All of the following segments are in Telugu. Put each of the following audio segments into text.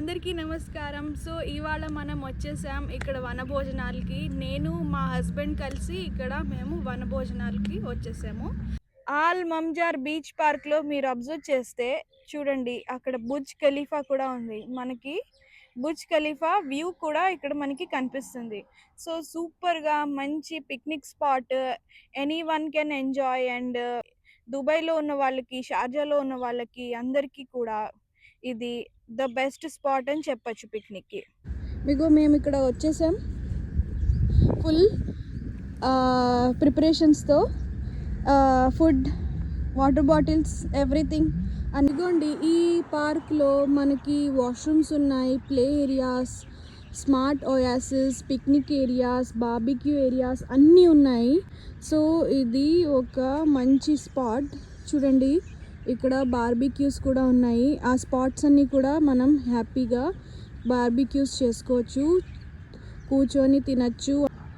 అందరికీ నమస్కారం. సో ఇవాళ మనం వచ్చేసాం ఇక్కడ వనభోజనాలకి. నేను మా హస్బెండ్ కలిసి ఇక్కడ మేము వనభోజనాలకి వచ్చేసాము. ఆల్ మమ్జార్ బీచ్ పార్క్లో మీరు అబ్జర్వ్ చేస్తే చూడండి, అక్కడ బుర్జ్ ఖలీఫా కూడా ఉంది. మనకి బుర్జ్ ఖలీఫా వ్యూ కూడా ఇక్కడ మనకి కనిపిస్తుంది. సో సూపర్గా మంచి picnic spot, any one can enjoy. And దుబాయ్లో ఉన్న వాళ్ళకి, షార్జాలో ఉన్న వాళ్ళకి అందరికీ కూడా ఇది ద బెస్ట్ స్పాట్ అని చెప్పచ్చు పిక్నిక్కి. మీకు మేము ఇక్కడ వచ్చేసాం ఫుల్ ప్రిపరేషన్స్తో, ఫుడ్, వాటర్ బాటిల్స్, ఎవ్రీథింగ్. అనుకోండి, ఈ పార్క్లో మనకి వాష్రూమ్స్ ఉన్నాయి, play areas, smart oasis, picnic areas, barbecue areas అన్నీ ఉన్నాయి. సో ఇది ఒక మంచి స్పాట్. చూడండి, ఇక్కడ బార్బిక్యూస్ కూడా ఉన్నాయి. ఆ స్పాట్స్ అన్నీ కూడా మనం హ్యాపీగా బార్బిక్యూస్ చేసుకోవచ్చు, కూర్చొని తినచ్చు.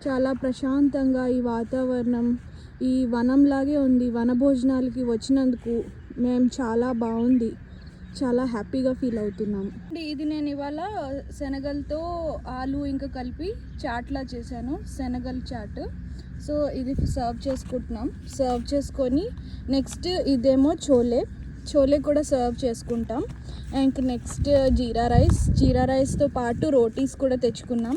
చాలా ప్రశాంతంగా ఈ వాతావరణం, ఈ వనంలాగే ఉంది. వనభోజనాలకి వచ్చినందుకు మేము చాలా బాగుంది, చాలా హ్యాపీగా ఫీల్ అవుతున్నాం. ఇది నేను ఇవాళ శనగలతో ఆలు ఇంకా కలిపి చాట్లా చేశాను, శనగల చాట్. సో ఇది సర్వ్ చేసుకుంటున్నాం. సర్వ్ చేసుకొని నెక్స్ట్ ఇదేమో చోలే కూడా సర్వ్ చేసుకుంటాం. అండ్ నెక్స్ట్ జీరా రైస్తో పాటు రోటీస్ కూడా తెచ్చుకున్నాం.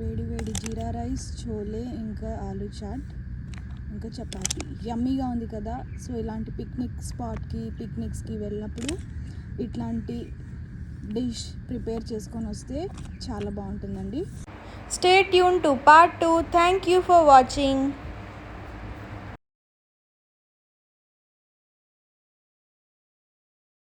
వేడి వేడి జీరా రైస్, చోలే, ఇంకా ఆలు చాట్, ఇంకా చపాతీ. యమ్మీగా ఉంది కదా. సో ఇలాంటి పిక్నిక్ స్పాట్కి, పిక్నిక్స్కి వెళ్ళినప్పుడు ఇట్లాంటి డిష్ ప్రిపేర్ చేసుకొని వస్తే చాలా బాగుంటుందండి. Stay tuned to part 2. Thank you for watching.